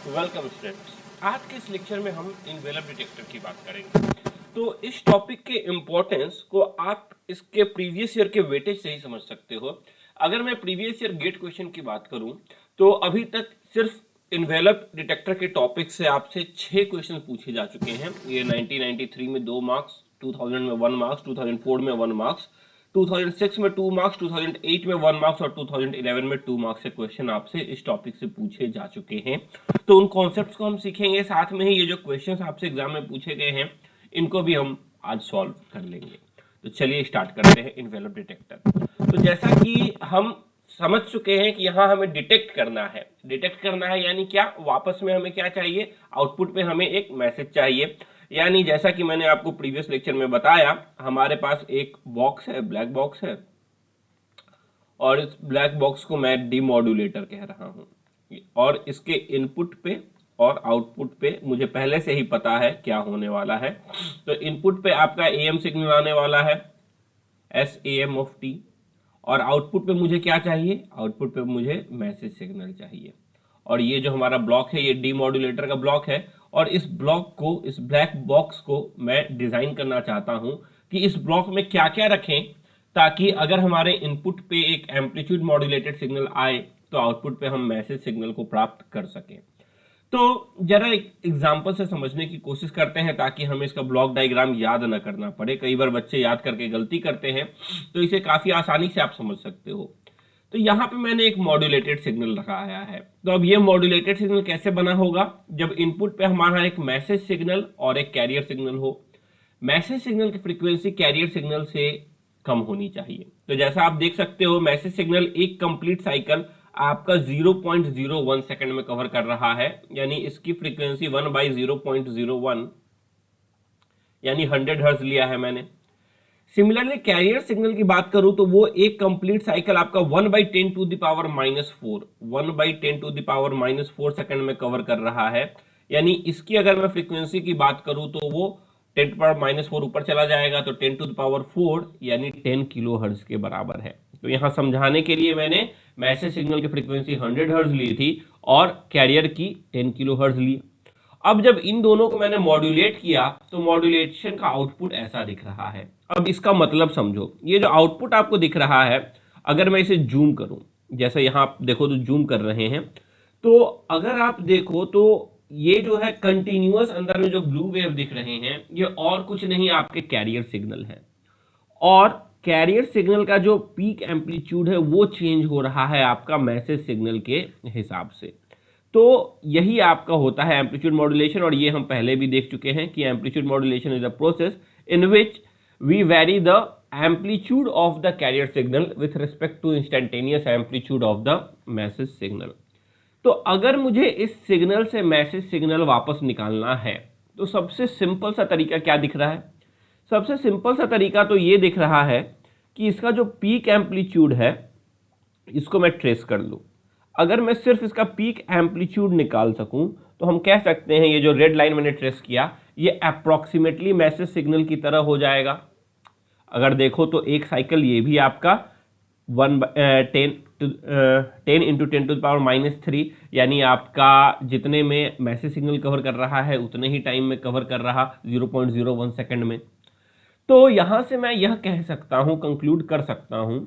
Welcome students. आज के इस लेक्चर में हम इनवेलप डिटेक्टर की बात करेंगे। तो इस टॉपिक के इम्पोर्टेंस को आप इसके प्रीवियस ईयर के वेटेज से ही समझ सकते हो। अगर मैं प्रीवियस ईयर गेट क्वेश्चन की बात करूं तो अभी तक सिर्फ इनवेलप डिटेक्टर के टॉपिक से आपसे 6 क्वेश्चन पूछे जा चुके हैं। ये 1993 में 2 मार्क्स, 2000 में 1 मार्क्स, 2004 में 1 मार्क्स, 2006 में 2 मार्क्स, 2008 में 1 मार्क्स और 2011 में 2 मार्क्स के क्वेश्चन आपसे इस टॉपिक से पूछे जा चुके हैं। तो उन कॉन्सेप्ट्स को हम सीखेंगे, साथ में ही ये जो क्वेश्चंस आपसे एग्जाम में पूछे गए हैं इनको भी हम आज सॉल्व कर लेंगे। तो चलिए स्टार्ट करते हैं इनवेलप डिटेक्टर। तो जैसा कि हम समझ चुके हैं कि यहाँ हमें डिटेक्ट करना है। डिटेक्ट करना है यानी क्या, वापस में हमें क्या चाहिए, आउटपुट में हमें एक मैसेज चाहिए। यानी जैसा कि मैंने आपको प्रीवियस लेक्चर में बताया, हमारे पास एक बॉक्स है, ब्लैक बॉक्स है, और इस ब्लैक बॉक्स को मैं डीमॉड्यूलेटर कह रहा हूं। और इसके इनपुट पे और आउटपुट पे मुझे पहले से ही पता है क्या होने वाला है। तो इनपुट पे आपका एम सिग्नल आने वाला है, S A M of T, और आउटपुट पे मुझे क्या चाहिए, आउटपुट पे मुझे मैसेज सिग्नल चाहिए। और ये जो हमारा ब्लॉक है ये डीमॉड्यूलेटर का ब्लॉक है, और इस ब्लॉक को, इस ब्लैक बॉक्स को मैं डिजाइन करना चाहता हूं कि इस ब्लॉक में क्या क्या रखें ताकि अगर हमारे इनपुट पे एक एम्पलीट्यूड मॉड्यूलेटेड सिग्नल आए तो आउटपुट पे हम मैसेज सिग्नल को प्राप्त कर सकें। तो जरा एक एग्जांपल से समझने की कोशिश करते हैं ताकि हमें इसका ब्लॉक डायग्राम याद ना करना पड़े। कई बार बच्चे याद करके गलती करते हैं, तो इसे काफी आसानी से आप समझ सकते हो। तो यहाँ पे मैंने एक मॉड्यूलेटेड सिग्नल लगाया है। तो अब ये मॉड्यूलेटेड सिग्नल कैसे बना होगा, जब इनपुट पे हमारा एक मैसेज सिग्नल और एक कैरियर सिग्नल हो। मैसेज सिग्नल की फ्रीक्वेंसी कैरियर सिग्नल से कम होनी चाहिए। तो जैसा आप देख सकते हो, मैसेज सिग्नल एक कंप्लीट साइकिल आपका 0.01 सेकंड में कवर कर रहा है, यानी इसकी फ्रीक्वेंसी 1/0.01 यानी 100 हर्ट्ज लिया है मैंने। सिमिलरली कैरियर सिग्नल की बात करूं तो वो एक कंप्लीट साइकिल आपका 1/10⁻⁴ 1/10⁻⁴ सेकंड में कवर कर रहा है। यानी इसकी अगर मैं फ्रीक्वेंसी की बात करूं तो वो 10⁻⁴ ऊपर चला जाएगा, तो 10⁴ यानी 10 किलो हर्ट्ज के बराबर है। तो यहां समझाने के लिए मैंने मैसेज सिग्नल की फ्रीक्वेंसी 100 हर्ट्ज ली थी और कैरियर की 10 किलो हर्ट्ज ली। अब जब इन दोनों को मैंने मॉड्यूलेट किया तो मॉड्यूलेशन का आउटपुट ऐसा दिख रहा है। अब इसका मतलब समझो, ये जो आउटपुट आपको दिख रहा है, अगर मैं इसे जूम करूं, जैसे यहां आप देखो तो जूम कर रहे हैं, तो अगर आप देखो तो ये जो है कंटिन्यूअस अंदर में जो ब्लू वेव दिख रहे हैं, ये और कुछ नहीं आपके कैरियर सिग्नल है। और कैरियर सिग्नल का जो पीक एम्पलीट्यूड है वो चेंज हो रहा है आपका मैसेज सिग्नल के हिसाब से। तो यही आपका होता है एम्पलीट्यूड मॉड्यूलेशन, और ये हम पहले भी देख चुके हैं कि amplitude modulation is a process in which we vary the amplitude of the carrier signal with respect to instantaneous amplitude of the message signal. तो अगर मुझे इस सिग्नल से मैसेज सिग्नल वापस निकालना है तो सबसे सिंपल सा तरीका क्या दिख रहा है, सबसे सिंपल सा तरीका तो ये दिख रहा है कि इसका जो पीक एम्पलीट्यूड है इसको मैं ट्रेस कर लूं। अगर मैं सिर्फ इसका पीक एम्पलीट्यूड निकाल सकूं तो हम कह सकते हैं ये जो रेड लाइन मैंने ट्रेस किया ये अप्रॉक्सीमेटली मैसेज सिग्नल की तरह हो जाएगा। अगर देखो तो एक साइकिल ये भी आपका 10 इंटू 10⁻³ यानी आपका जितने में मैसेज सिग्नल कवर कर रहा है उतने ही टाइम में कवर कर रहा, 0.01 सेकंड में। तो यहां से मैं यह कह सकता हूं, कंक्लूड कर सकता हूं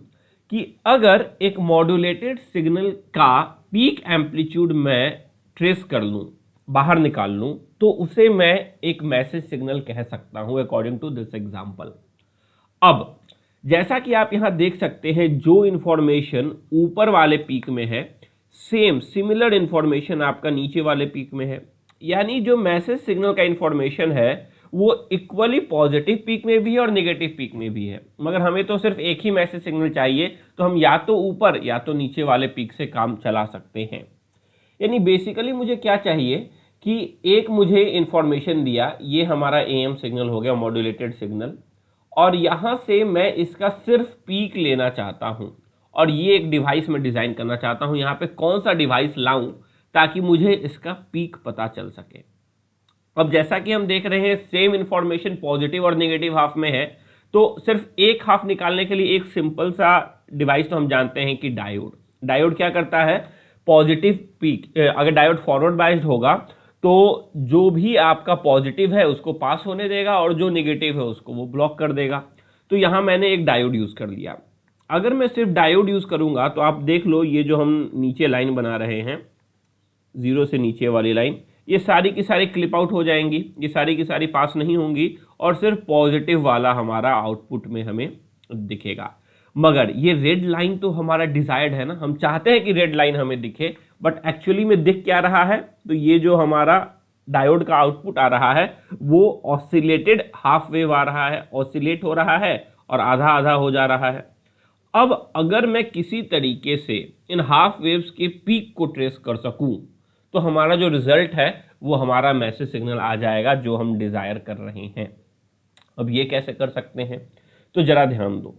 कि अगर एक मॉड्यूलेटेड सिग्नल का पीक एम्पलीट्यूड मैं ट्रेस कर लूं, बाहर निकाल लूं, तो उसे मैं एक मैसेज सिग्नल कह सकता हूं अकॉर्डिंग टू दिस एग्जांपल। अब जैसा कि आप यहां देख सकते हैं, जो इंफॉर्मेशन ऊपर वाले पीक में है सेम सिमिलर इंफॉर्मेशन आपका नीचे वाले पीक में है। यानी जो मैसेज सिग्नल का इंफॉर्मेशन है वो इक्वली पॉजिटिव पीक में भी है और नेगेटिव पीक में भी है, मगर हमें तो सिर्फ एक ही मैसेज सिग्नल चाहिए, तो हम या तो ऊपर या तो नीचे वाले पीक से काम चला सकते हैं। यानी बेसिकली मुझे क्या चाहिए कि एक मुझे इंफॉर्मेशन दिया, ये हमारा एएम सिग्नल हो गया, मॉड्यूलेटेड सिग्नल, और यहां से मैं इसका सिर्फ पीक लेना चाहता हूं, और ये एक डिवाइस में डिजाइन करना चाहता हूं। यहां पे कौन सा डिवाइस लाऊं ताकि मुझे इसका पीक पता चल सके। अब जैसा कि हम देख रहे हैं सेम इंफॉर्मेशन पॉजिटिव और नेगेटिव हाफ में है, तो सिर्फ एक हाफ निकालने के लिए एक सिंपल सा डिवाइस तो हम जानते हैं कि डायोड। डायोड क्या करता है, पॉजिटिव पीक, अगर डायोड फॉरवर्ड बाइस्ड होगा तो जो भी आपका पॉजिटिव है उसको पास होने देगा और जो नेगेटिव है उसको वो ब्लॉक कर देगा। तो यहाँ मैंने एक डायोड यूज़ कर लिया। अगर मैं सिर्फ डायोड यूज़ करूँगा तो आप देख लो, ये जो हम नीचे लाइन बना रहे हैं, 0 से नीचे वाली लाइन, ये सारी की सारी क्लिप आउट हो जाएंगी, ये सारी की सारी पास नहीं होंगी और सिर्फ पॉजिटिव वाला हमारा आउटपुट में हमें दिखेगा। मगर ये रेड लाइन तो हमारा डिजायर्ड है ना, हम चाहते हैं कि रेड लाइन हमें दिखे, बट एक्चुअली में दिख क्या रहा है, तो ये जो हमारा डायोड का आउटपुट आ रहा है वो ऑसिलेटेड हाफ वेव आ रहा है, ऑसिलेट हो रहा है और आधा आधा हो जा रहा है। अब अगर मैं किसी तरीके से इन हाफ वेव्स के पीक को ट्रेस कर सकूं तो हमारा जो रिजल्ट है वो हमारा मैसेज सिग्नल आ जाएगा जो हम डिजायर कर रहे हैं। अब ये कैसे कर सकते हैं, तो जरा ध्यान दो।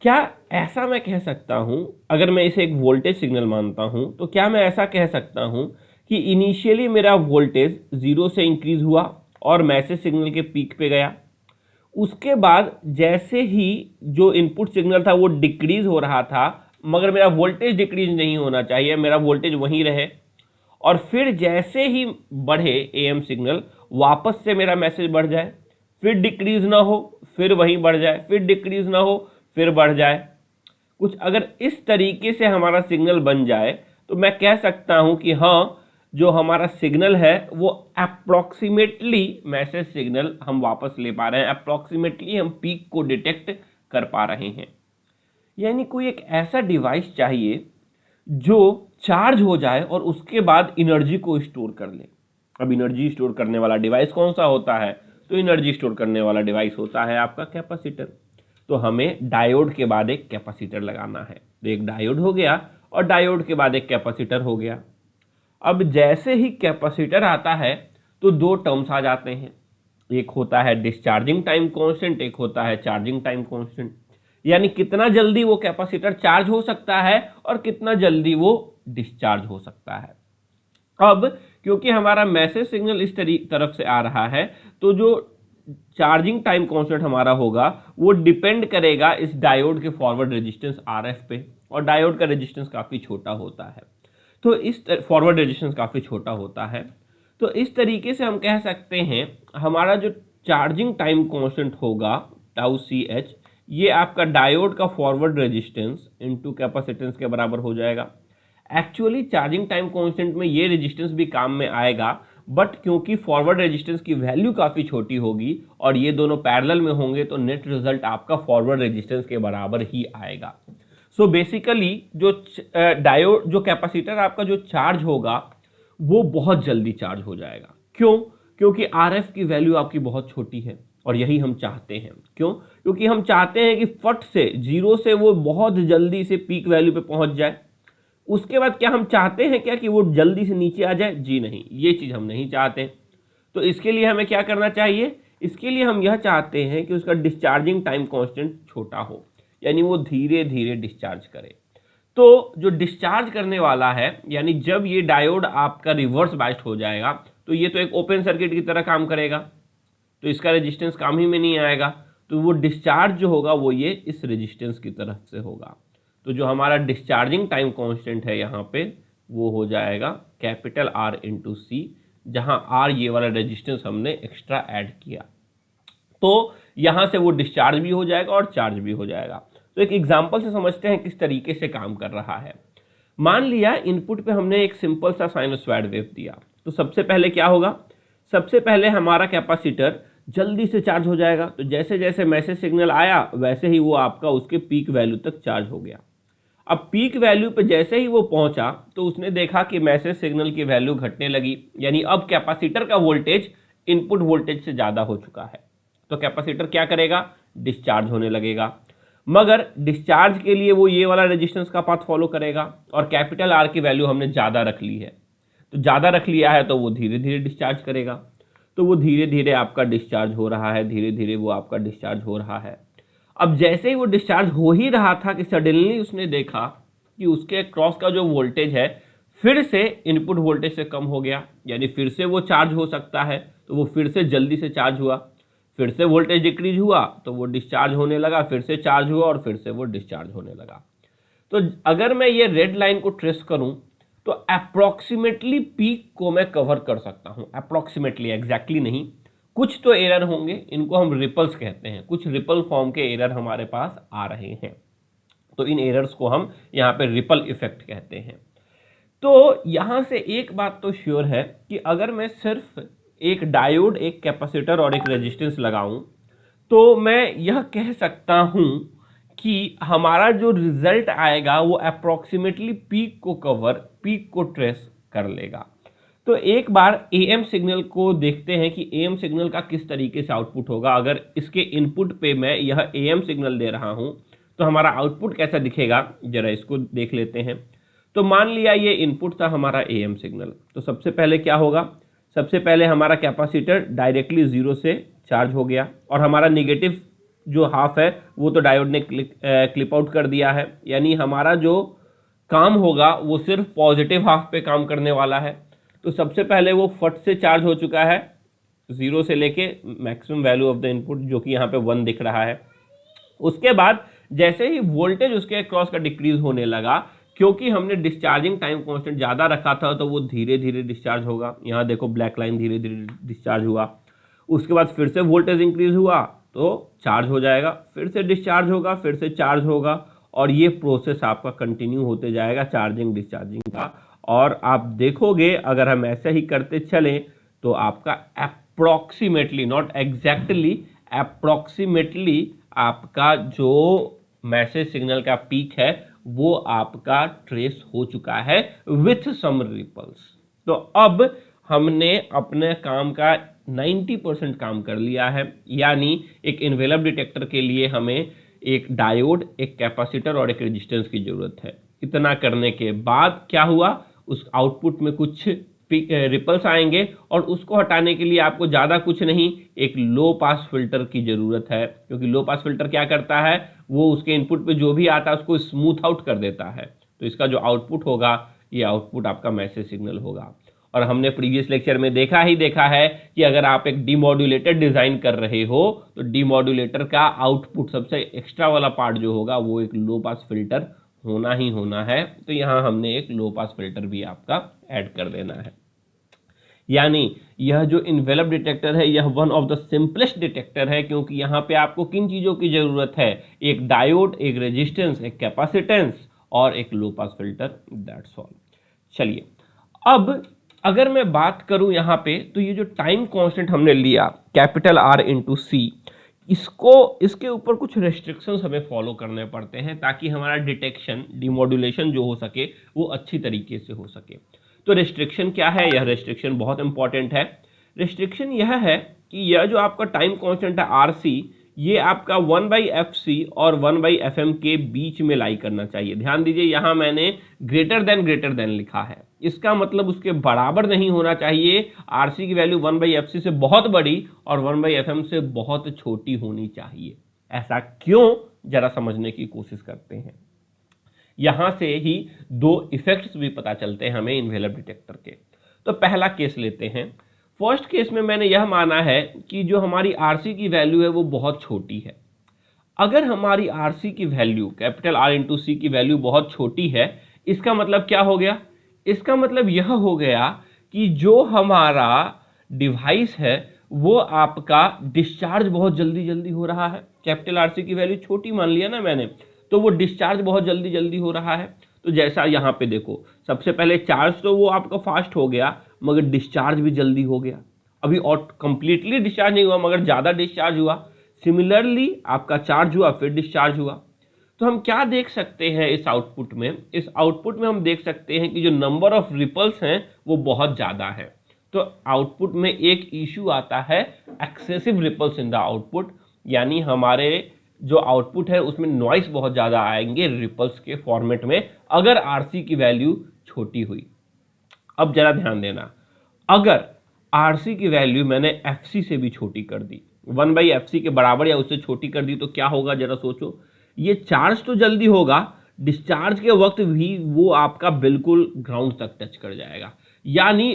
क्या ऐसा मैं कह सकता हूं, अगर मैं इसे एक वोल्टेज सिग्नल मानता हूं, तो क्या मैं ऐसा कह सकता हूं कि इनिशियली मेरा वोल्टेज 0 से इंक्रीज हुआ और मैसेज सिग्नल के पीक पे गया, उसके बाद जैसे ही जो इनपुट सिग्नल था वो डिक्रीज हो रहा था, मगर मेरा वोल्टेज डिक्रीज नहीं होना चाहिए, मेरा वोल्टेज वहीं रहे, और फिर जैसे ही बढ़े एएम सिग्नल वापस से मेरा मैसेज बढ़ जाए, फिर डिक्रीज ना हो फिर वहीं बढ़ जाए, फिर डिक्रीज ना हो फिर बढ़ जाए। कुछ अगर इस तरीके से हमारा सिग्नल बन जाए तो मैं कह सकता हूं कि हाँ, जो हमारा सिग्नल है वो अप्रॉक्सीमेटली मैसेज सिग्नल हम वापस ले पा रहे हैं, अप्रॉक्सीमेटली हम पीक को डिटेक्ट कर पा रहे हैं। यानी कोई एक ऐसा डिवाइस चाहिए जो चार्ज हो जाए और उसके बाद एनर्जी को स्टोर कर ले। अब एनर्जी स्टोर करने वाला डिवाइस कौन सा होता है, तो एनर्जी स्टोर करने वाला डिवाइस होता है आपका कैपेसिटर। तो हमें डायोड के बाद एक कैपेसिटर लगाना है, तो एक डायोड हो गया और डायोड के बाद एक कैपेसिटर हो गया। अब जैसे ही कैपेसिटर आता है तो दो टर्म्स आ जाते हैं, एक होता है डिस्चार्जिंग टाइम कांस्टेंट, एक होता है चार्जिंग टाइम कांस्टेंट। यानी कितना जल्दी वो कैपेसिटर चार्ज हो सकता है और कितना जल्दी वो डिस्चार्ज हो सकता है। अब क्योंकि हमारा मैसेज सिग्नल इस तरफ से आ रहा है तो जो चार्जिंग टाइम कांस्टेंट हमारा होगा वो डिपेंड करेगा इस डायोड के फॉरवर्ड रेजिस्टेंस आरएफ पे, और डायोड का रेजिस्टेंस काफ़ी छोटा होता है, तो इस फॉरवर्ड रेजिस्टेंस काफ़ी छोटा होता है। तो इस तरीके से हम कह सकते हैं हमारा जो चार्जिंग टाइम कांस्टेंट होगा टाउ सी एच, ये आपका डायोड का फॉरवर्ड रेजिस्टेंस इनटू कैपेसिटेंस के बराबर हो जाएगा। एक्चुअली चार्जिंग टाइम कांस्टेंट में ये रेजिस्टेंस भी काम में आएगा, बट क्योंकि फॉरवर्ड रेजिस्टेंस की वैल्यू काफ़ी छोटी होगी और ये दोनों पैरेलल में होंगे तो नेट रिजल्ट आपका फॉरवर्ड रेजिस्टेंस के बराबर ही आएगा। सो बेसिकली जो डायोड जो कैपेसिटर आपका जो चार्ज होगा वो बहुत जल्दी चार्ज हो जाएगा। क्यों? क्योंकि आरएफ की वैल्यू आपकी बहुत छोटी है और यही हम चाहते हैं। क्यों? क्योंकि हम चाहते हैं कि फट से 0 से वो बहुत जल्दी से पीक वैल्यू पे पहुंच जाए। उसके बाद क्या हम चाहते हैं क्या कि वो जल्दी से नीचे आ जाए? जी नहीं, ये चीज़ हम नहीं चाहते। तो इसके लिए हमें क्या करना चाहिए? इसके लिए हम यह चाहते हैं कि उसका डिस्चार्जिंग टाइम कांस्टेंट छोटा हो, यानी वो धीरे धीरे डिस्चार्ज करे। तो जो डिस्चार्ज करने वाला है, यानी जब ये डायोड आपका रिवर्स बाइस्ड हो जाएगा तो ये तो एक ओपन सर्किट की तरह काम करेगा, तो इसका रेजिस्टेंस काम ही में नहीं आएगा, तो वो डिस्चार्ज जो होगा वो ये इस रेजिस्टेंस की तरफ से होगा। तो जो हमारा डिस्चार्जिंग टाइम कांस्टेंट है यहाँ पे वो हो जाएगा कैपिटल आर इंटू सी, जहाँ आर ये वाला रेजिस्टेंस हमने एक्स्ट्रा ऐड किया, तो यहाँ से वो डिस्चार्ज भी हो जाएगा और चार्ज भी हो जाएगा। तो एक एग्जांपल से समझते हैं किस तरीके से काम कर रहा है। मान लिया इनपुट पे हमने एक सिंपल सा साइनसॉइड वेव दिया, तो सबसे पहले क्या होगा? सबसे पहले हमारा कैपेसिटर जल्दी से चार्ज हो जाएगा, तो जैसे जैसे मैसेज सिग्नल आया वैसे ही वो आपका उसके पीक वैल्यू तक चार्ज हो गया। अब पीक वैल्यू पे जैसे ही वो पहुंचा तो उसने देखा कि मैसेज सिग्नल की वैल्यू घटने लगी, यानी अब कैपेसिटर का वोल्टेज इनपुट वोल्टेज से ज़्यादा हो चुका है। तो कैपेसिटर क्या करेगा? डिस्चार्ज होने लगेगा, मगर डिस्चार्ज के लिए वो ये वाला रेजिस्टेंस का पाथ फॉलो करेगा और कैपिटल आर की वैल्यू हमने ज़्यादा रख ली है, तो ज़्यादा रख लिया है तो वो धीरे धीरे डिस्चार्ज करेगा। तो वो धीरे धीरे आपका डिस्चार्ज हो रहा है, धीरे धीरे वो आपका डिस्चार्ज हो रहा है। अब जैसे ही वो डिस्चार्ज हो ही रहा था कि सडनली उसने देखा कि उसके क्रॉस का जो वोल्टेज है फिर से इनपुट वोल्टेज से कम हो गया, यानी फिर से वो चार्ज हो सकता है, तो वो फिर से जल्दी से चार्ज हुआ। फिर से वोल्टेज डिक्रीज हुआ तो वो डिस्चार्ज होने लगा, फिर से चार्ज हुआ और फिर से वो डिस्चार्ज होने लगा। तो अगर मैं ये रेड लाइन को ट्रेस करूं तो तो अप्रोक्सीमेटली पीक को मैं कवर कर सकता हूं, अप्रोक्सीमेटली, एग्जैक्टली नहीं। कुछ तो एरर होंगे, इनको हम रिपल्स कहते हैं, कुछ रिपल फॉर्म के एरर हमारे पास आ रहे हैं, तो इन एरर्स को हम यहाँ पे रिपल इफेक्ट कहते हैं। तो यहां से एक बात तो श्योर है कि अगर मैं सिर्फ एक डायोड, एक कैपेसिटर और एक रेजिस्टेंस लगाऊं तो मैं यह कह सकता हूं कि हमारा जो रिजल्ट आएगा वो अप्रोक्सीमेटली पीक को कवर, पीक को ट्रेस कर लेगा। तो एक बार एएम सिग्नल को देखते हैं कि एएम सिग्नल का किस तरीके से आउटपुट होगा। अगर इसके इनपुट पे मैं यह एएम सिग्नल दे रहा हूं तो हमारा आउटपुट कैसा दिखेगा, जरा इसको देख लेते हैं। तो मान लिया ये इनपुट था हमारा एएम सिग्नल, तो सबसे पहले क्या होगा, सबसे पहले हमारा कैपेसिटर डायरेक्टली जीरो से चार्ज हो गया और हमारा निगेटिव जो हाफ है वो तो डायोड ने क्लिप आउट कर दिया है, यानी हमारा जो काम होगा वो सिर्फ पॉजिटिव हाफ पे काम करने वाला है। तो सबसे पहले वो फट से चार्ज हो चुका है, जीरो से लेके maximum value of the input जो कि यहाँ पे 1 दिख रहा है। उसके बाद जैसे ही वोल्टेज उसके क्रॉस का डिक्रीज होने लगा, क्योंकि हमने डिस्चार्जिंग टाइम कांस्टेंट ज़्यादा रखा था तो वो धीरे धीरे डिस्चार्ज होगा। यहाँ देखो ब्लैक लाइन धीरे धीरे डिस्चार्ज हुआ। उसके बाद फिर से वोल्टेज इंक्रीज हुआ तो चार्ज हो जाएगा, फिर से डिस्चार्ज होगा, फिर से चार्ज होगा, और ये प्रोसेस आपका कंटिन्यू होते जाएगा चार्जिंग डिस्चार्जिंग का। और आप देखोगे अगर हम ऐसे ही करते चलें तो आपका अप्रोक्सीमेटली, नॉट एग्जैक्टली, अप्रोक्सीमेटली आपका जो मैसेज सिग्नल का पीक है वो आपका ट्रेस हो चुका है विथ सम रिपल्स। तो अब हमने अपने काम का 90% काम कर लिया है, यानी एक इन्वेलप डिटेक्टर के लिए हमें एक डायोड, एक कैपेसिटर और एक रेजिस्टेंस की जरूरत है। इतना करने के बाद क्या हुआ, उस आउटपुट में कुछ रिपल्स आएंगे और उसको हटाने के लिए आपको ज़्यादा कुछ नहीं, एक लो पास फिल्टर की ज़रूरत है, क्योंकि लो पास फिल्टर क्या करता है, वो उसके इनपुट पे जो भी आता है उसको स्मूथ आउट कर देता है। तो इसका जो आउटपुट होगा ये आउटपुट आपका मैसेज सिग्नल होगा। और हमने प्रीवियस लेक्चर में देखा है कि अगर आप एक डीमॉड्यूलेटर डिज़ाइन कर रहे हो तो डीमॉड्यूलेटर का आउटपुट सबसे एक्स्ट्रा वाला पार्ट जो होगा वो एक लो पास फिल्टर होना ही होना है। तो यहाँ हमने एक लो पास फिल्टर भी आपका ऐड कर देना है। यानी यह जो इन्वेलप डिटेक्टर है यह one of the simplest detector है, क्योंकि यहाँ पे आपको किन चीज़ों की ज़रूरत है, एक डायोड, एक रेजिस्टेंस, एक कैपेसिटेंस और एक लो पास फिल्टर, दैट्स ऑल। चलिए अब अगर मैं बात करूं यहाँ पे, तो ये जो टाइम कांस्टेंट हमने लिया कैपिटल R इंटू सी, इसके ऊपर कुछ रेस्ट्रिक्शंस हमें फॉलो करने पड़ते हैं ताकि हमारा डिटेक्शन, डिमॉड्यूलेशन जो हो सके वो अच्छी तरीके से हो सके। तो रेस्ट्रिक्शन क्या है, यह रेस्ट्रिक्शन बहुत इंपॉर्टेंट है। रेस्ट्रिक्शन यह है कि यह जो आपका टाइम कांस्टेंट है RC, ये आपका 1/FC और 1/FM के बीच में लाई करना चाहिए। ध्यान दीजिए यहाँ मैंने ग्रेटर देन लिखा है, इसका मतलब उसके बराबर नहीं होना चाहिए। RC की वैल्यू 1/FC से बहुत बड़ी और 1/FM से बहुत छोटी होनी चाहिए। ऐसा क्यों, जरा समझने की कोशिश करते हैं। यहां से ही दो इफेक्ट्स भी पता चलते हैं हमें इन्वेलप डिटेक्टर के। तो पहला केस लेते हैं। फर्स्ट केस में मैंने यह माना है कि जो हमारी RC की वैल्यू है वो बहुत छोटी है। अगर हमारी RC की वैल्यू कैपिटल R इंटू सी की वैल्यू बहुत छोटी है, इसका मतलब क्या हो गया, इसका मतलब यह हो गया कि जो हमारा डिवाइस है वो आपका डिस्चार्ज बहुत जल्दी हो रहा है। कैपिटल RC की वैल्यू छोटी मान लिया ना मैंने, तो वो डिस्चार्ज बहुत जल्दी हो रहा है। तो जैसा यहाँ पे देखो, सबसे पहले चार्ज तो वो आपका फास्ट हो गया मगर डिस्चार्ज भी जल्दी हो गया। अभी और कंप्लीटली डिस्चार्ज नहीं हुआ मगर ज़्यादा डिस्चार्ज हुआ। सिमिलरली आपका चार्ज हुआ फिर डिस्चार्ज हुआ। तो हम क्या देख सकते हैं इस आउटपुट में, इस आउटपुट में हम देख सकते हैं कि जो नंबर ऑफ रिपल्स हैं वो बहुत ज़्यादा है। तो आउटपुट में एक इशू आता है excessive ripples in the output, यानी हमारे जो आउटपुट है उसमें नॉइस बहुत ज़्यादा आएंगे रिपल्स के फॉर्मेट में अगर RC की वैल्यू छोटी हुई। अब जरा ध्यान देना, अगर RC की वैल्यू मैंने FC से भी छोटी कर दी, 1/FC के बराबर या उससे छोटी कर दी, तो क्या होगा जरा सोचो। ये चार्ज तो जल्दी होगा, डिस्चार्ज के वक्त भी वो आपका बिल्कुल ग्राउंड तक टच कर जाएगा, यानी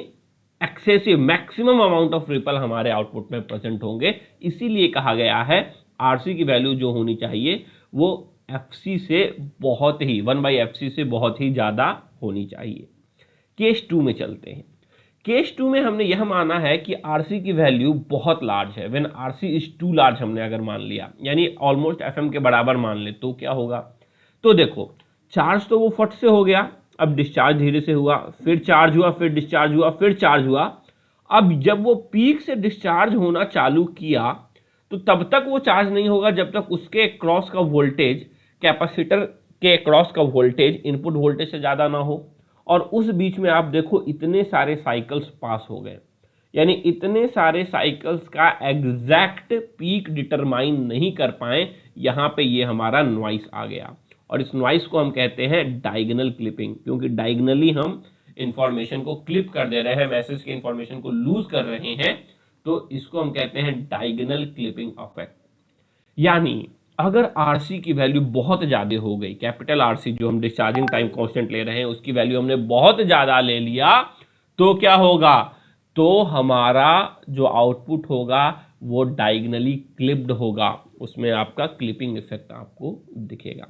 excessive maximum amount of ripple हमारे आउटपुट में प्रेजेंट होंगे। इसीलिए कहा गया है RC की वैल्यू जो होनी चाहिए वो FC से बहुत ही 1/FC से बहुत ही ज़्यादा होनी चाहिए। केस 2 में चलते हैं। केस 2 में हमने यह माना है कि आरसी की वैल्यू बहुत लार्ज है। When RC is too large हमने अगर मान लिया, यानी ऑलमोस्ट एफएम के बराबर मान ले, तो क्या होगा? तो देखो, चार्ज तो वो फट से हो गया, अब डिस्चार्ज धीरे से हुआ, फिर चार्ज हुआ, फिर डिस्चार्ज हुआ, फिर चार्ज हुआ। अब जब वो पीक से डिस्चार्ज होना चालू किया तो तब तक वो चार्ज नहीं होगा जब तक उसके क्रॉस का वोल्टेज, कैपेसिटर के क्रॉस का वोल्टेज इनपुट वोल्टेज से ज़्यादा ना हो। और उस बीच में आप देखो इतने सारे साइकिल्स पास हो गए, यानी इतने सारे साइकिल्स का एग्जैक्ट पीक डिटरमाइन नहीं कर पाए। यहाँ पे ये हमारा नॉइस आ गया, और इस नॉइस को हम कहते हैं डायगोनल क्लिपिंग, क्योंकि डायगोनली हम इंफॉर्मेशन को क्लिप कर दे रहे हैं, मैसेज की इंफॉर्मेशन को लूज कर रहे हैं, तो इसको हम कहते हैं डायगोनल क्लिपिंग इफेक्ट। यानी अगर आरसी की वैल्यू बहुत ज़्यादा हो गई, कैपिटल आरसी जो हम डिस्चार्जिंग टाइम कांस्टेंट ले रहे हैं उसकी वैल्यू हमने बहुत ज़्यादा ले लिया, तो क्या होगा? तो हमारा जो आउटपुट होगा वो डायगोनली क्लिप्ड होगा, उसमें आपका क्लिपिंग इफेक्ट आपको दिखेगा।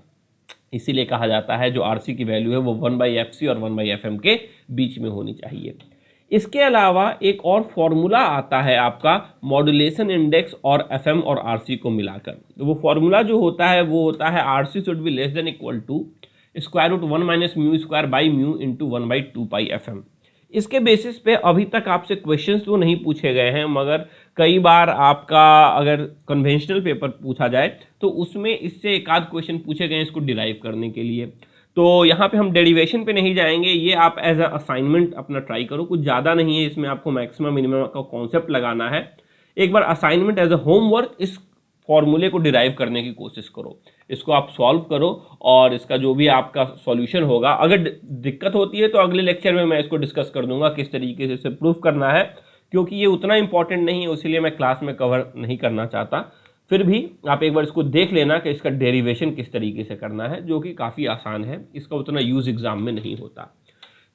इसीलिए कहा जाता है जो आरसी की वैल्यू है वो 1/fc और 1/fm के बीच में होनी चाहिए। इसके अलावा एक और फॉर्मूला आता है आपका मॉड्यूलेशन इंडेक्स और एफएम और आरसी को मिलाकर। तो वो फॉर्मूला जो होता है वो होता है RC should be less than equal to square root 1 minus mu square by mu into 1/2 pi FM. इसके बेसिस पे अभी तक आपसे क्वेश्चंस तो नहीं पूछे गए हैं, मगर कई बार आपका अगर कन्वेंशनल पेपर पूछा जाए तो उसमें इससे एक आध क्वेश्चन पूछे गए हैं इसको डिराइव करने के लिए। तो यहाँ पे हम डेरिवेशन पे नहीं जाएंगे, ये आप एज अ असाइनमेंट अपना ट्राई करो, कुछ ज़्यादा नहीं है इसमें, आपको मैक्सिमम मिनिमम का कॉन्सेप्ट लगाना है। एक बार असाइनमेंट एज अ होमवर्क इस फॉर्मूले को डिराइव करने की कोशिश करो, इसको आप सॉल्व करो, और इसका जो भी आपका सॉल्यूशन होगा, अगर दिक्कत होती है तो अगले लेक्चर में मैं इसको डिस्कस कर दूंगा किस तरीके से इसे प्रूफ करना है, क्योंकि ये उतना इंपॉर्टेंट नहीं है, इसलिए मैं क्लास में कवर नहीं करना चाहता। फिर भी आप एक बार इसको देख लेना कि इसका डेरिवेशन किस तरीके से करना है, जो कि काफ़ी आसान है, इसका उतना यूज एग्जाम में नहीं होता।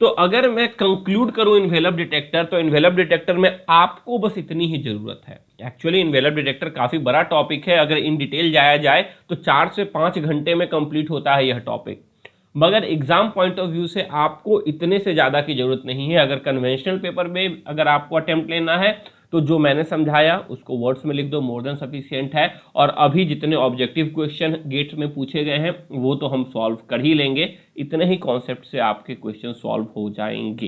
तो अगर मैं कंक्लूड करूं इन्वेलप डिटेक्टर, तो इन्वेलप डिटेक्टर में आपको बस इतनी ही जरूरत है। एक्चुअली इन्वेलप डिटेक्टर काफ़ी बड़ा टॉपिक है, अगर इन डिटेल जाया जाए तो 4 से 5 घंटे में कंप्लीट होता है यह टॉपिक, मगर एग्जाम पॉइंट ऑफ व्यू से आपको इतने से ज़्यादा की जरूरत नहीं है। अगर कन्वेंशनल पेपर में अगर आपको अटेम्प्ट लेना है तो जो मैंने समझाया उसको वर्ड्स में लिख दो, मोर देन सफिशिएंट है। और अभी जितने ऑब्जेक्टिव क्वेश्चन गेट्स में पूछे गए हैं वो तो हम सॉल्व कर ही लेंगे, इतने ही कॉन्सेप्ट से आपके क्वेश्चन सॉल्व हो जाएंगे।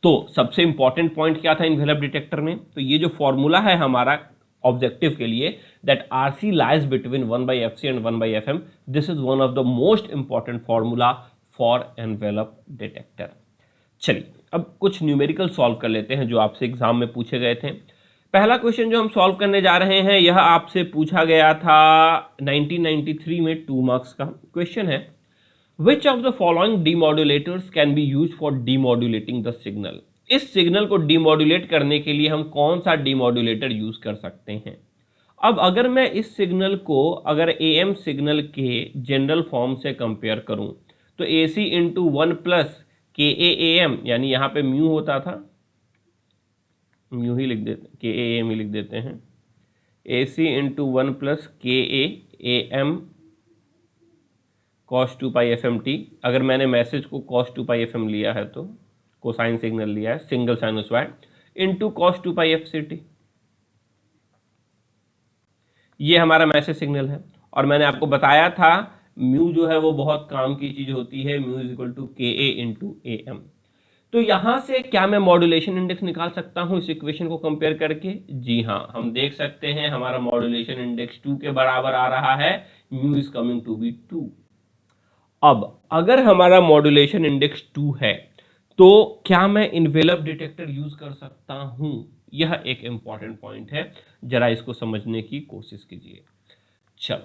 तो सबसे इंपॉर्टेंट पॉइंट क्या था इन्वेलप डिटेक्टर में? तो ये जो फॉर्मूला है हमारा ऑब्जेक्टिव के लिए, that RC lies between 1/fc and 1/fm, this is one of the most important formula for envelope detector. चलिए अब कुछ न्यूमेरिकल सॉल्व कर लेते हैं जो आपसे एग्जाम में पूछे गए थे। पहला क्वेश्चन जो हम सॉल्व करने जा रहे हैं यह आपसे पूछा गया था 1993 में, 2 मार्क्स का क्वेश्चन है। Which of the following demodulators can be used for demodulating the signal? इस सिग्नल को डिमोड्यूलेट करने के लिए हम कौन सा डिमोड्यूलेटर यूज कर सकते हैं? अब अगर मैं इस सिग्नल को अगर एएम सिग्नल के जनरल फॉर्म से कंपेयर करूं तो AC इंटू 1 प्लस KAAM, यानी यहाँ पे म्यू होता था, म्यू ही लिख देते, KAAM ही लिख देते हैं, AC into 1 plus KAAM cos 2 पाई FMT। अगर मैंने मैसेज को cos 2 पाई FM लिया है तो कोसाइन सिग्नल लिया है, सिंगल साइनोसॉइड, इंटू cos 2 पाई FCT, ये हमारा मैसेज सिग्नल है। और मैंने आपको बताया था म्यू जो है वो बहुत काम की चीज होती है, mu is equal to KA into AM। तो यहां से क्या मैं मॉड्यूलेशन इंडेक्स निकाल सकता हूं इस इक्वेशन को कंपेयर करके? जी हाँ, हम देख सकते हैं हमारा मॉड्यूलेशन इंडेक्स 2 के बराबर आ रहा है, mu is coming to be 2। अब अगर हमारा मॉड्यूलेशन इंडेक्स 2 है तो क्या मैं इन्वेलप डिटेक्टर यूज कर सकता हूं? यह एक इंपॉर्टेंट पॉइंट है, जरा इसको समझने की कोशिश कीजिए। चल,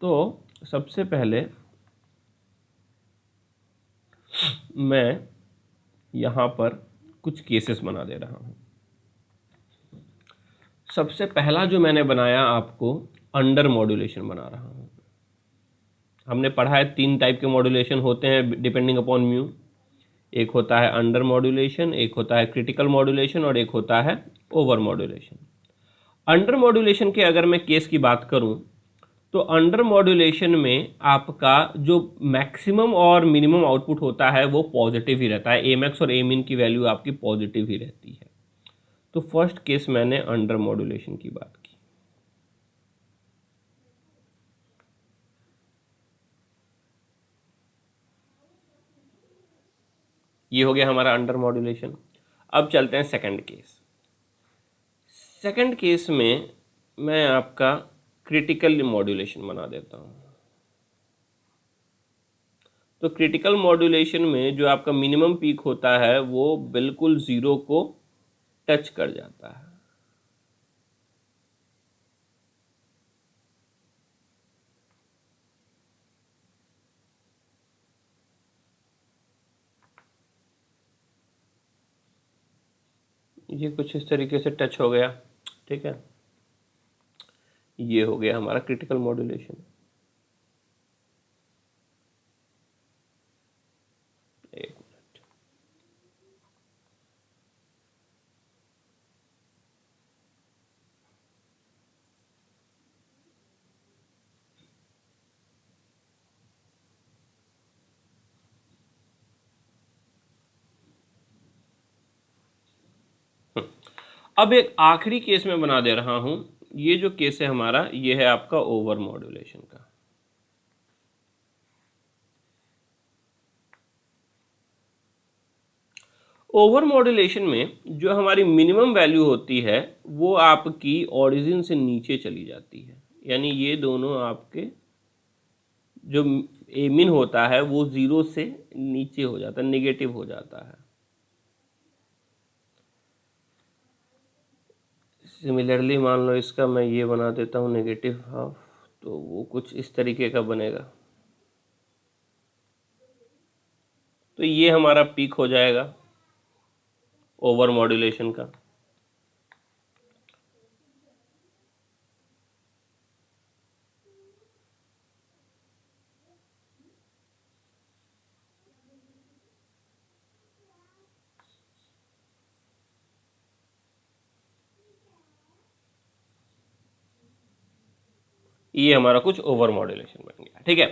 तो सबसे पहले मैं यहां पर कुछ केसेस बना दे रहा हूं। सबसे पहला जो मैंने बनाया आपको अंडर मॉड्यूलेशन बना रहा हूं। हमने पढ़ा है 3 टाइप के मॉड्यूलेशन होते हैं डिपेंडिंग अपॉन म्यू। एक होता है अंडर मॉड्यूलेशन, एक होता है क्रिटिकल मॉड्यूलेशन और एक होता है ओवर मॉड्यूलेशन। अंडर मॉड्यूलेशन के अगर मैं केस की बात करूं तो अंडर मॉड्यूलेशन में आपका जो मैक्सिमम और मिनिमम आउटपुट होता है वो पॉजिटिव ही रहता है, ए मैक्स और ए मिन की वैल्यू आपकी पॉजिटिव ही रहती है। तो फर्स्ट केस मैंने अंडर मॉड्यूलेशन की बात की। ये हो गया हमारा अंडर मॉड्यूलेशन। अब चलते हैं सेकंड केस। सेकंड केस में मैं आपका क्रिटिकल मॉड्यूलेशन बना देता हूँ। तो क्रिटिकल मॉड्यूलेशन में जो आपका मिनिमम पीक होता है वो बिल्कुल जीरो को टच कर जाता है। ये कुछ इस तरीके से टच हो गया, ठीक है। ये हो गया हमारा क्रिटिकल मॉड्यूलेशन। एक मिनट, अब एक आखिरी केस में बना दे रहा हूं। ये जो केस है हमारा, ये है आपका ओवर मॉड्यूलेशन का। ओवर मॉड्यूलेशन में जो हमारी मिनिमम वैल्यू होती है वो आपकी ओरिजिन से नीचे चली जाती है, यानी ये दोनों आपके जो ए मिन होता है वो जीरो से नीचे हो जाता है, नेगेटिव हो जाता है। सिमिलरली मान लो इसका मैं ये बना देता हूँ नेगेटिव हाफ, तो वो कुछ इस तरीके का बनेगा। तो ये हमारा पीक हो जाएगा ओवर मॉड्यूलेशन का। ये हमारा कुछ ओवर मॉड्यूलेशन बन गया, ठीक है।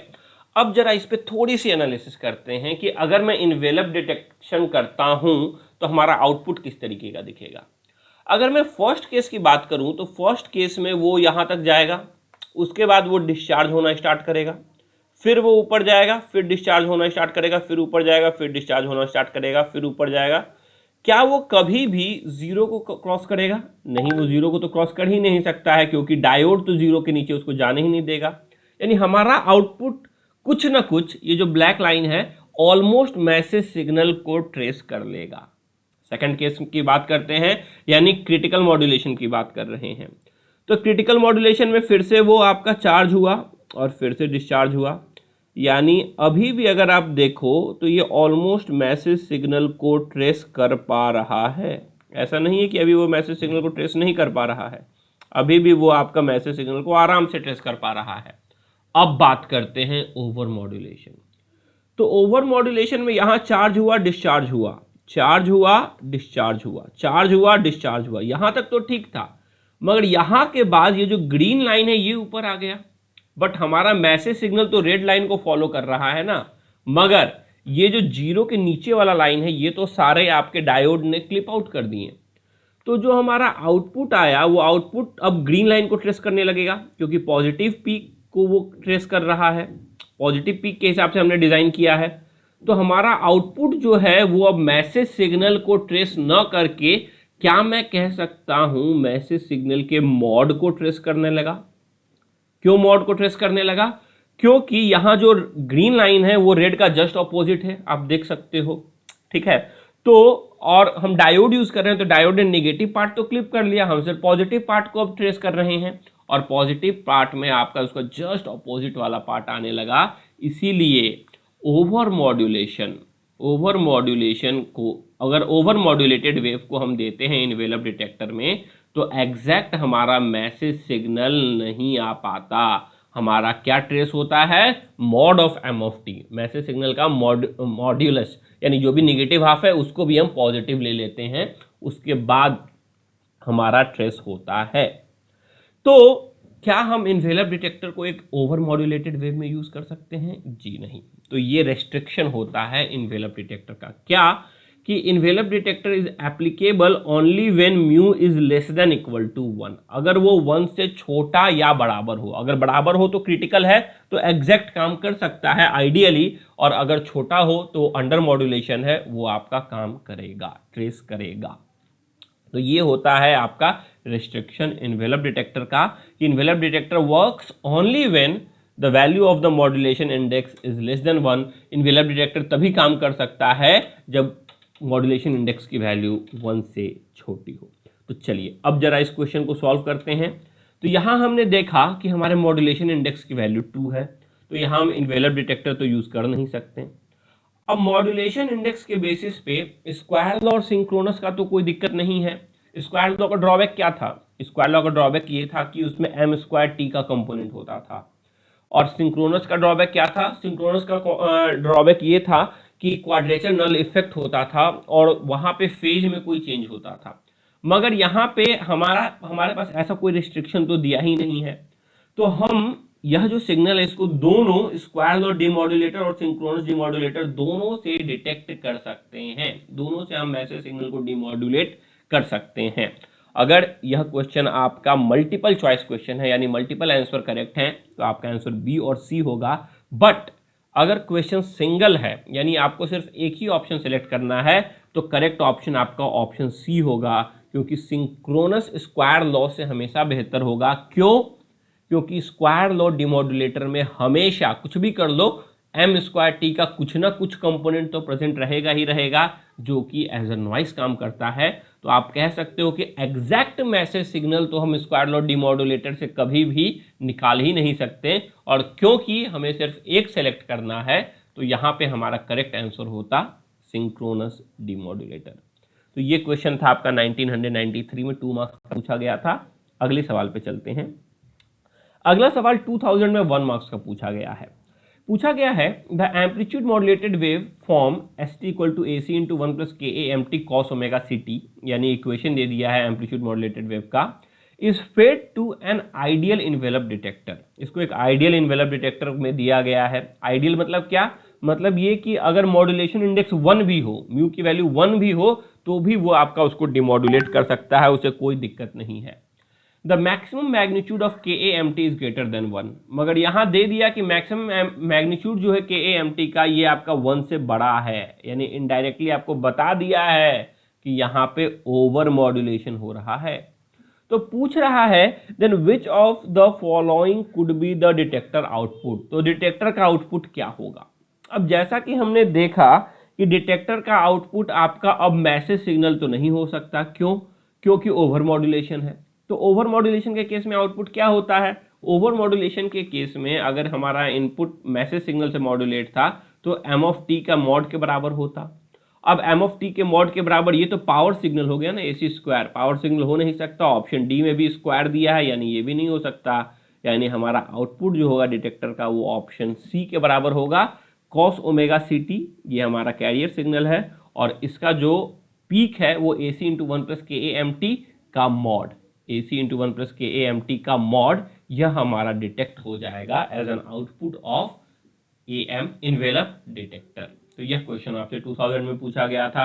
अब जरा इस पे थोड़ी सी एनालिसिस करते हैं कि अगर मैं इनवेलप डिटेक्शन करता हूं तो हमारा आउटपुट किस तरीके का दिखेगा। अगर मैं फर्स्ट केस की बात करूं तो फर्स्ट केस में वो यहां तक जाएगा, उसके बाद वो डिस्चार्ज होना स्टार्ट करेगा, फिर वो ऊपर जाएगा, फिर डिस्चार्ज होना स्टार्ट करेगा, फिर ऊपर जाएगा, फिर डिस्चार्ज होना स्टार्ट करेगा, फिर ऊपर जाएगा। क्या वो कभी भी जीरो को क्रॉस करेगा? नहीं, वो जीरो को तो क्रॉस कर ही नहीं सकता है, क्योंकि डायोड तो जीरो के नीचे उसको जाने ही नहीं देगा। यानी हमारा आउटपुट कुछ ना कुछ, ये जो ब्लैक लाइन है, ऑलमोस्ट मैसेज सिग्नल को ट्रेस कर लेगा। सेकंड केस की बात करते हैं, यानी क्रिटिकल मॉड्यूलेशन की बात कर रहे हैं। तो क्रिटिकल मॉड्यूलेशन में फिर से वो आपका चार्ज हुआ और फिर से डिस्चार्ज हुआ, यानी अभी भी अगर आप देखो तो ये ऑलमोस्ट मैसेज सिग्नल को ट्रेस कर पा रहा है। ऐसा नहीं है कि अभी वो मैसेज सिग्नल को ट्रेस नहीं कर पा रहा है, अभी भी वो आपका मैसेज सिग्नल को आराम से ट्रेस कर पा रहा है। अब बात करते हैं ओवर मॉड्यूलेशन। तो ओवर मॉड्यूलेशन में यहां चार्ज हुआ, डिस्चार्ज हुआ, चार्ज हुआ, डिस्चार्ज हुआ, चार्ज हुआ, डिस्चार्ज हुआ, यहां तक तो ठीक था। मगर यहां के बाद ये जो ग्रीन लाइन है ये ऊपर आ गया, बट हमारा मैसेज सिग्नल तो रेड लाइन को फॉलो कर रहा है ना। मगर ये जो जीरो के नीचे वाला लाइन है ये तो सारे आपके डायोड ने क्लिप आउट कर दिए। तो जो हमारा आउटपुट आया वो आउटपुट अब ग्रीन लाइन को ट्रेस करने लगेगा, क्योंकि पॉजिटिव पीक को वो ट्रेस कर रहा है, पॉजिटिव पीक के हिसाब से हमने डिजाइन किया है। तो हमारा आउटपुट जो है वो अब मैसेज सिग्नल को ट्रेस न करके, क्या मैं कह सकता हूं, मैसेज सिग्नल के मॉड को ट्रेस करने लगा। क्यों मॉड को ट्रेस करने लगा? क्योंकि यहां जो ग्रीन लाइन है वो रेड का जस्ट ऑपोजिट है, आप देख सकते हो, ठीक है। तो और हम डायोड यूज कर रहे हैं, तो डायोड ने नेगेटिव पार्ट तो क्लिप कर लिया, हम सिर्फ पॉजिटिव पार्ट को अब ट्रेस कर रहे हैं, और पॉजिटिव पार्ट में आपका उसका जस्ट ऑपोजिट वाला पार्ट आने लगा। इसीलिए ओवर मॉड्यूलेशन को, अगर ओवर मॉड्यूलेटेड वेव को हम देते हैं इनवेलप डिटेक्टर में, तो एग्जैक्ट हमारा मैसेज सिग्नल नहीं आ पाता। हमारा क्या ट्रेस होता है? Mod of M of T, message signal का मॉड्यूलस, यानी जो भी निगेटिव हाफ है उसको भी हम पॉजिटिव ले लेते हैं, उसके बाद हमारा ट्रेस होता है। तो क्या हम इन्वेलप डिटेक्टर को एक ओवर मॉड्यूलेटेड वेव में यूज कर सकते हैं? जी नहीं। तो ये रेस्ट्रिक्शन होता है इन्वेलप डिटेक्टर का। क्या कि envelope detector is applicable only when mu is less than equal to 1। अगर वो 1 से छोटा या बराबर हो, अगर बराबर हो तो क्रिटिकल है, तो एग्जैक्ट काम कर सकता है आइडियली, और अगर छोटा हो तो अंडर मॉड्यूलेशन है, वो आपका काम करेगा, ट्रेस करेगा। तो ये होता है आपका रिस्ट्रिक्शन इन्वेलप डिटेक्टर का, कि envelope detector works only when the value of the modulation index is less then 1। Envelope detector तभी काम कर सकता है जब मॉड्यूलेशन इंडेक्स की वैल्यू 1 से छोटी हो। तो चलिए अब जरा इस क्वेश्चन को सॉल्व करते हैं। तो यहाँ हमने देखा कि हमारे मॉड्यूलेशन इंडेक्स की वैल्यू 2 है, तो यहाँ हम इन्वेलप डिटेक्टर तो यूज कर नहीं सकते। अब मॉड्यूलेशन इंडेक्स के बेसिस पे स्क्वायर लॉ और सिंक्रोनस का तो कोई दिक्कत नहीं है। स्क्वायर लॉ का ड्रॉबैक क्या था? स्क्वायर लॉ का ड्रॉबैक ये था कि उसमें एम स्क्वायर टी का कंपोनेंट होता था। और सिंक्रोनस का ड्रॉबैक क्या था? सिंक्रोनस का ड्रॉबैक ये था कि क्वाड्रेचर नल इफेक्ट होता था और वहां पे फेज में कोई चेंज होता था। मगर यहाँ पे हमारे पास ऐसा कोई रिस्ट्रिक्शन तो दिया ही नहीं है। तो हम यह जो सिग्नल है इसको दोनों स्क्वायर लॉ डिमॉड्यूलेटर और सिंक्रोनस डिमॉड्यूलेटर दोनों से डिटेक्ट कर सकते हैं। दोनों से हम मैसेज सिग्नल को डिमॉड्यूलेट कर सकते हैं। अगर यह क्वेश्चन आपका मल्टीपल चॉइस क्वेश्चन है, यानी मल्टीपल आंसर करेक्ट है, तो आपका आंसर बी और सी होगा। बट अगर क्वेश्चन सिंगल है, यानी आपको सिर्फ एक ही ऑप्शन सेलेक्ट करना है, तो करेक्ट ऑप्शन आपका ऑप्शन सी होगा, क्योंकि सिंक्रोनस स्क्वायर लॉ से हमेशा बेहतर होगा। क्यों? क्योंकि स्क्वायर लॉ डिमॉड्यूलेटर में हमेशा कुछ भी कर लो, एम स्क्वायर टी का कुछ ना कुछ कंपोनेंट तो प्रेजेंट रहेगा ही रहेगा, जो कि एज अ नॉइस काम करता है। तो आप कह सकते हो कि एग्जैक्ट मैसेज सिग्नल तो हम स्क्वायर लॉ डिमॉड्यूलेटर से कभी भी निकाल ही नहीं सकते। और क्योंकि हमें सिर्फ एक सेलेक्ट करना है, तो यहाँ पे हमारा करेक्ट आंसर होता सिंक्रोनस डिमॉड्यूलेटर। तो ये क्वेश्चन था आपका 1993 में 2 मार्क्स पूछा गया था। अगले सवाल पे चलते हैं। अगला सवाल 2000 में 1 मार्क्स का पूछा गया है द amplitude modulated wave form S T equal to A C into 1 plus K A M T cos omega C T, यानी इक्वेशन दे दिया है एम्पलीट्यूड मॉड्यूलेटेड वेव का, is fed to an ideal envelope detector. इसको एक ideal envelope detector में दिया गया है। आइडियल मतलब क्या? मतलब ये कि अगर मॉड्यूलेशन इंडेक्स 1 भी हो, म्यू की वैल्यू 1 भी हो, तो भी वो आपका उसको डिमॉड्यूलेट कर सकता है, उसे कोई दिक्कत नहीं है। The maximum magnitude of K A M T is greater than 1। मगर यहाँ दे दिया कि मैक्सिमम मैग्नीट्यूड जो है के ए एम टी का, ये आपका 1 से बड़ा है, यानी इनडायरेक्टली आपको बता दिया है कि यहाँ पे ओवर मॉड्यूलेशन हो रहा है। तो पूछ रहा है then which of the following could be the detector output. तो डिटेक्टर का आउटपुट क्या होगा? अब जैसा कि हमने देखा कि डिटेक्टर का आउटपुट आपका अब मैसेज सिग्नल तो नहीं हो सकता। क्यों? क्योंकि ओवर मॉड्यूलेशन है। तो ओवर मॉड्यूलेशन के केस में आउटपुट क्या होता है? ओवर मॉड्यूलेशन के केस में अगर हमारा इनपुट मैसेज सिग्नल से मॉड्यूलेट था, तो एम ऑफ टी का मॉड के बराबर होता। अब एम ऑफ टी के मॉड के बराबर, ये तो पावर सिग्नल हो गया ना, एसी स्क्वायर पावर सिग्नल हो नहीं सकता। ऑप्शन डी में भी स्क्वायर दिया है, यानी ये भी नहीं हो सकता। यानी हमारा आउटपुट जो होगा डिटेक्टर का, वो ऑप्शन सी के बराबर होगा, कॉस ओमेगा सी टी। ये हमारा कैरियर सिग्नल है, और इसका जो पीक है वो ए C into 1 plus K A M T का mod, A C into 1 plus K A M T का मॉड, यह हमारा डिटेक्ट हो जाएगा as an output of A M envelope detector. तो यह क्वेश्चन आपसे 2000 में पूछा गया था।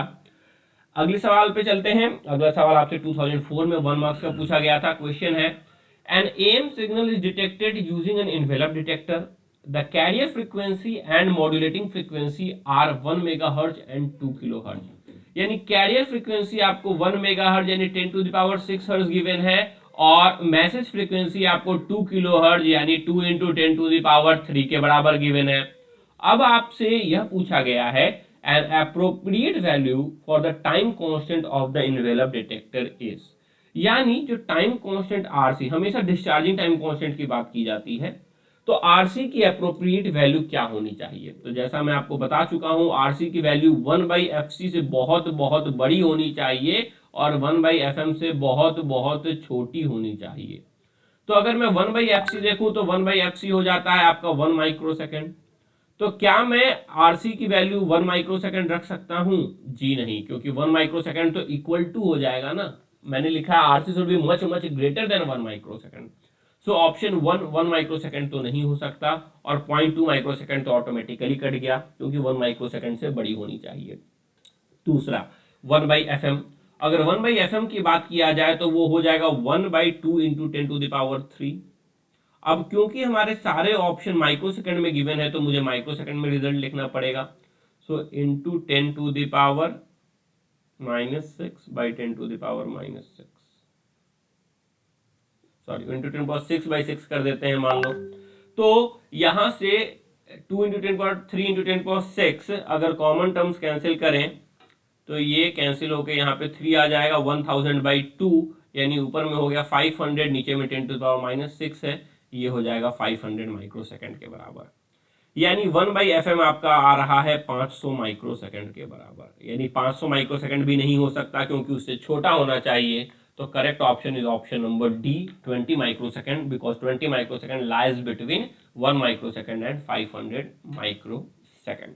अगले सवाल पे चलते हैं। अगला सवाल आपसे 2004 में 1 मार्क्स का पूछा गया था। क्वेश्चन है an AM signal is detected using an envelope detector, the carrier frequency and modulating frequency are 1 megahertz and 2 kilohertz. यानी कैरियर फ्रीक्वेंसी आपको 1 मेगाहर्ट्ज यानी 10 to the power 6 hertz given है, और मैसेज फ्रीक्वेंसी आपको 2 किलोहर्ट्ज यानी 2 into 10 to the power 3 के बराबर given है। अब आपसे यह पूछा गया है N appropriate value for the time constant of the envelope detector is, यानी जो टाइम कांस्टेंट आरसी, हमेशा डिस्चार्जिंग टाइम कांस्टेंट की बात की जाती है, तो आरसी की एप्रोप्रिएट वैल्यू क्या होनी चाहिए? तो जैसा मैं आपको बता चुका हूं, आरसी की वैल्यू 1/fc से बहुत बहुत बड़ी होनी चाहिए और 1/fm से बहुत बहुत छोटी होनी चाहिए। तो अगर मैं 1/fc देखूं तो 1/fc हो जाता है आपका 1 माइक्रोसेकंड। तो क्या मैं आरसी की वैल्यू 1 माइक्रोसेकंड रख सकता हूं? जी नहीं, क्योंकि 1 माइक्रोसेकंड तो इक्वल टू हो जाएगा ना। मैंने लिखा है RC should be much much greater than 1 microsecond. So option 1 microsecond तो नहीं हो सकता, और 0.2 माइक्रोसेकंड तो ऑटोमेटिकली कट गया क्योंकि 1 माइक्रोसेकंड से बड़ी होनी चाहिए। दूसरा 1/fm, अगर 1/fm की बात किया जाए तो वो हो जाएगा 1/2 इंटू 10⁻3। अब क्योंकि हमारे सारे ऑप्शन माइक्रोसेकंड में गिवन है तो मुझे माइक्रोसेकंड में रिजल्ट लिखना पड़ेगा। सो इंटू 10⁻⁻6 सॉरी इंटू 10⁻6/6 कर देते हैं मान लो। तो यहां से 2 इंटू 10⁻3 इंटू 10⁻6 अगर कॉमन टर्म्स कैंसिल करें तो ये कैंसिल होकर यहाँ पे 3 आ जाएगा, 1000/2 यानी ऊपर में हो गया 500, नीचे में 10⁻⁻6 है, ये हो जाएगा 500 माइक्रोसेकंड के बराबर। यानी 1/fm आपका आ रहा है 500 माइक्रोसेकंड के बराबर, यानी 500 माइक्रोसेकंड भी नहीं हो सकता क्योंकि उससे छोटा होना चाहिए। तो correct option is option number D, 20 microsecond, because 20 microsecond lies between 1 microsecond and 500 microsecond.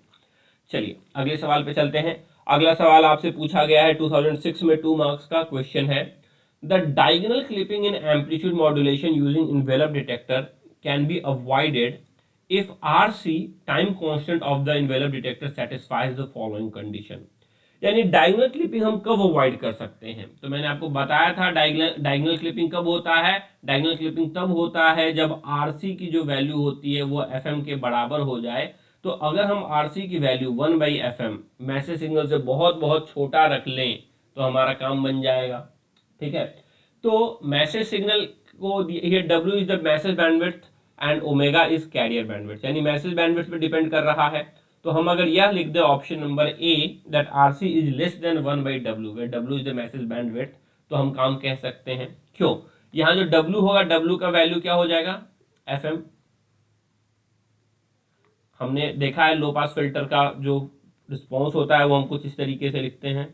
चलिए अगले सवाल पे चलते हैं। अगला सवाल आपसे पूछा गया है 2006 में 2 मार्क्स का क्वेश्चन है, the diagonal clipping in amplitude modulation using envelope detector can be avoided if RC time constant of the envelope detector satisfies the following condition. यानी डायगोनल क्लिपिंग हम कब अवॉइड कर सकते हैं, तो मैंने आपको बताया था डायगोनल क्लिपिंग कब होता है। डायगोनल क्लिपिंग तब होता है जब RC की जो वैल्यू होती है वो FM के बराबर हो जाए। तो अगर हम RC की वैल्यू 1/FM मैसेज सिग्नल से बहुत बहुत छोटा रख लें तो हमारा काम बन जाएगा। ठीक है, तो मैसेज सिग्नल को ये W is the message bandwidth and omega is carrier bandwidth, यानी मैसेज बैंडविड्थ पे डिपेंड कर रहा है। तो हम अगर यह लिख दे option number A that RC is less than 1/W where W is the message bandwidth, तो हम काम कह सकते हैं। क्यों, यहाँ जो W होगा, W का वैल्यू क्या हो जाएगा, FM। हमने देखा है लो पास फिल्टर का जो रिस्पॉन्स होता है वो हम कुछ इस तरीके से लिखते हैं,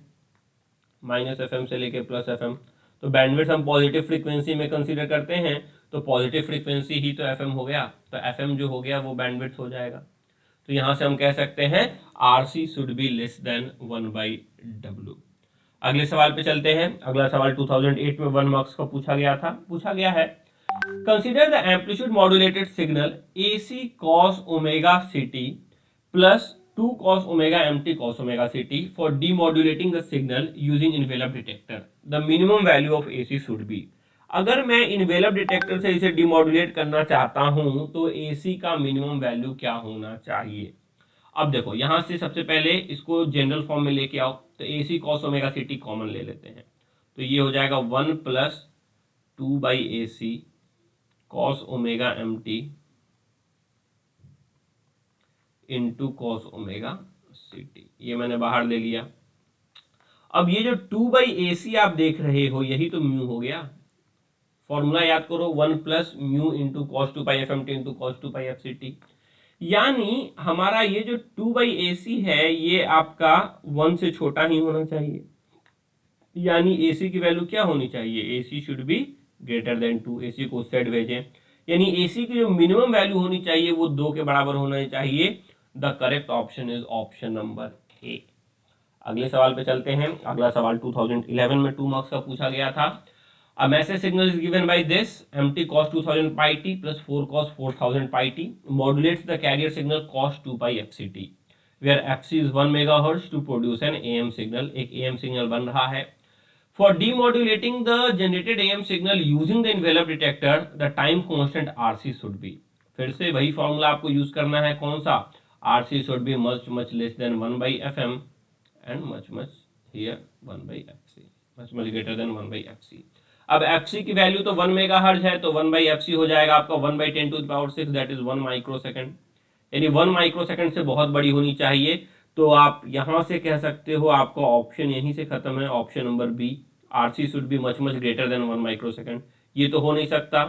-FM से लेके +FM। तो बैंडविड्थ हम पॉजिटिव फ्रीक्वेंसी में कंसीडर करते हैं, तो पॉजिटिव फ्रीक्वेंसी ही तो FM हो गया, तो FM जो हो गया वो बैंडविड्थ हो जाएगा। तो यहां से हम कह सकते हैं RC should be less than 1/W। अगले सवाल पे चलते हैं। अगला सवाल 2008 में 1 मार्क्स का पूछा गया है, consider the amplitude modulated signal AC cos omega CT plus 2 cos omega MT cos omega CT for demodulating the signal using envelope detector. The minimum value of AC should be. अगर मैं envelope detector से इसे डिमॉड्यूलेट करना चाहता हूं तो AC का minimum value क्या होना चाहिए। अब देखो यहां से सबसे पहले इसको जनरल फॉर्म में लेके आओ, तो AC cos omega CT common ले लेते हैं, तो ये हो जाएगा 1 + 2/AC cos omega MT into cos omega CT, ये मैंने बाहर ले लिया। अब ये जो 2/AC आप देख रहे हो यही तो म्यू हो गया। फॉर्मूला याद करो, 1 + mu into cos 2πfmt into cos 2πfct। यानी हमारा ये जो 2/AC है ये आपका 1 से छोटा ही होना चाहिए, यानी AC की वैल्यू क्या होनी चाहिए, AC should be greater than 2। AC को उस साइड भेजें, यानी AC की जो मिनिमम वैल्यू होनी चाहिए वो 2 के बराबर होना चाहिए। The correct option is option number ए। अगले सवाल पे चलते हैं। अगला सवाल 2011 में 2 मार्क्स का पूछा गया था। A message signal is given by this MT cos 2000 pi t plus 4 cos 4000 pi t modulates the carrier signal cos 2 pi fct where fc is 1 megahertz to produce an AM signal। एक AM signal बन रहा है। For demodulating the generated AM signal using the envelope detector, the time constant RC should be। फिर से वही formula आपको use करना है, कौन सा, RC should be much less than 1/FM and much here 1/FC, much greater than 1/FC। अब FC की वैल्यू तो 1 मेगाहर्ट्ज है, तो 1/FC हो जाएगा आपका 1/10⁶ दैट इज 1 माइक्रोसेकंड, यानी 1 माइक्रोसेकंड से बहुत बड़ी होनी चाहिए। तो आप यहां से कह सकते हो आपका ऑप्शन यहीं से खत्म है, option number B, RC should be much greater than 1 microsecond. ये तो हो नहीं सकता।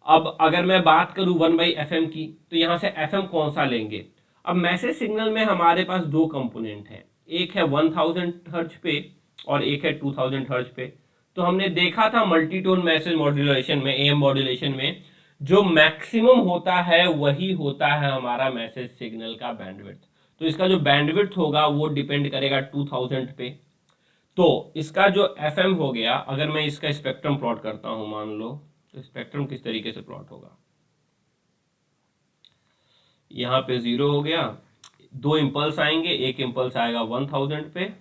अब अगर मैं बात करूं 1/FM की, तो यहां से FM कौन सा लेंगे। अब मैसेज सिग्नल में हमारे पास 2 कंपोनेंट हैं, एक है 1000 हर्ट्ज पे और एक है 2000 हर्ट्ज पे। तो हमने देखा था मल्टीटोन मैसेज मॉड्यूलेशन में, AM मॉड्यूलेशन में जो मैक्सिमम होता है वही होता है हमारा मैसेज सिग्नल का बैंडविड्थ। तो इसका जो बैंडविड्थ होगा वो डिपेंड करेगा 2000 पे। तो इसका जो FM हो गया, अगर मैं इसका स्पेक्ट्रम प्लॉट करता हूं, मान लो तो स्पेक्ट्रम किस तरीके से प्लॉट होगा, यहाँ पे 0 हो गया, दो इम्पल्स आएंगे, एक इम्पल्स आएगा 1000 पे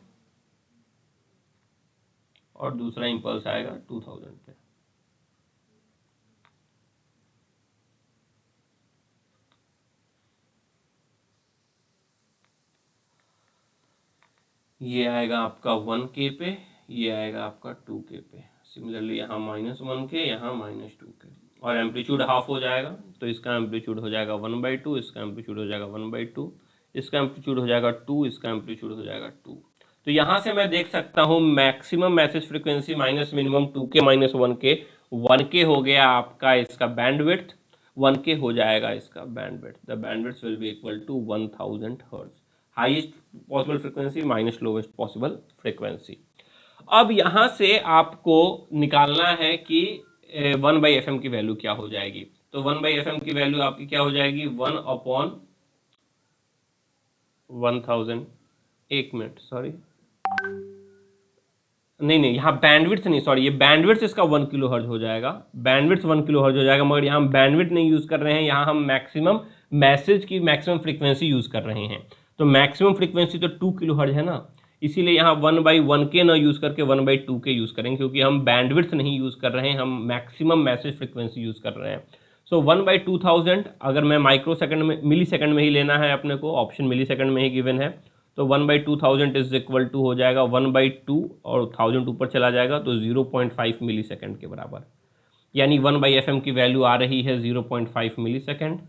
और दूसरा इम्पल्स आएगा 2000 पे। ये आएगा आपका 1K पे, ये आएगा आपका 2K पे। सिमिलरली यहाँ -1K, यहाँ -2K, और एम्पलीट्यूड हाफ हो जाएगा, तो इसका एम्पलीट्यूड हो जाएगा 1/2, इसका एम्पलीट्यूड हो जाएगा 1/2, इसका एम्पलीट्यूड हो जाएगा 2, इसका एम्पलीट्यूड हो जाएगा 2। तो यहाँ से मैं देख सकता हूँ maximum message frequency minus minimum 2K minus 1K, 1K हो गया आपका इसका बैंडविड्थ, 1K हो जाएगा इसका bandwidth. The bandwidth will be equal to 1000 hertz, highest possible frequency minus lowest possible frequency. अब यहाँ से आपको निकालना है कि 1/FM की वैल्यू क्या हो जाएगी। तो 1/FM की वैल्यू आपकी क्या हो जाएगी, 1/1000, एक मिनट सॉरी, नहीं यहाँ बैंडविड्थ नहीं, सॉरी, ये बैंडविड्थ इसका 1 किलोहर्ट्ज हो जाएगा, बैंडविड्थ 1 किलोहर्ट्ज हो जाएगा, मगर यहाँ हम बैंडविड्थ नहीं यूज़ कर रहे हैं, यहाँ हम मैक्सिमम मैसेज की मैक्सिमम फ्रीक्वेंसी यूज़ कर रहे हैं। तो मैक्सिमम फ्रीक्वेंसी तो 2 किलोहर्ट्ज है ना, इसीलिए यहाँ 1/1K ना यूज़ करके 1/2K यूज़ करेंगे, क्योंकि हम बैंडविड्थ नहीं यूज़ कर रहे हैं, हम मैक्सिमम मैसेज फ्रीक्वेंसी यूज़ कर रहे हैं। सो 1/2000, अगर मैं माइक्रो सेकंड में, मिली सेकंड में ही लेना है अपने को, ऑप्शन मिली सेकंड में ही गिवन है, तो 1/2000 इज इक्वल टू हो जाएगा 1/2, और 1000 ऊपर चला जाएगा तो 0.5 मिली सेकंड के बराबर, यानी 1/FM की वैल्यू आ रही है 0.5 मिली सेकंड।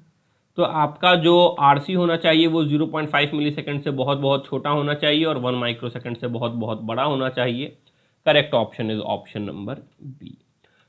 तो आपका जो RC होना चाहिए वो 0.5 मिली सेकंड से बहुत बहुत छोटा होना चाहिए और 1 माइक्रो सेकंड से बहुत बहुत बड़ा होना चाहिए। Correct option is option number B.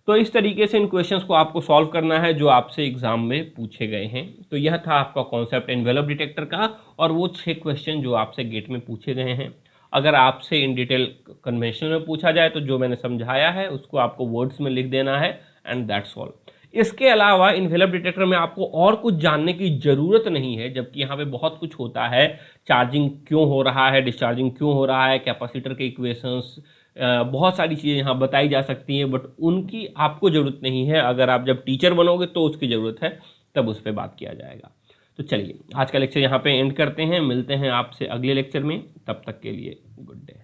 तो इस तरीके से इन क्वेश्चंस को आपको सॉल्व करना है जो आपसे एग्जाम में पूछे गए हैं। तो यह था आपका कॉन्सेप्ट एनवेलप डिटेक्टर का, और वो 6 क्वेश्चन जो आपसे गेट में पूछे गए हैं। अगर आपसे इन डिटेल कन्वेंशनल में पूछा जाए तो जो मैंने समझाया है उसको आपको वर्ड्स में लिख देना है, एंड दैट्स ऑल। इसके अलावा इन्वेलप डिटेक्टर में आपको और कुछ जानने की ज़रूरत नहीं है, जबकि यहाँ पे बहुत कुछ होता है। चार्जिंग क्यों हो रहा है, डिस्चार्जिंग क्यों हो रहा है, कैपेसिटर के इक्वेशंस, बहुत सारी चीज़ें यहाँ बताई जा सकती हैं, बट उनकी आपको ज़रूरत नहीं है। अगर आप जब टीचर बनोगे तो उसकी ज़रूरत है, तब उस पर बात किया जाएगा। तो चलिए आज का लेक्चर यहाँ पे एंड करते हैं, मिलते हैं आपसे अगले लेक्चर में, तब तक के लिए गुड डे।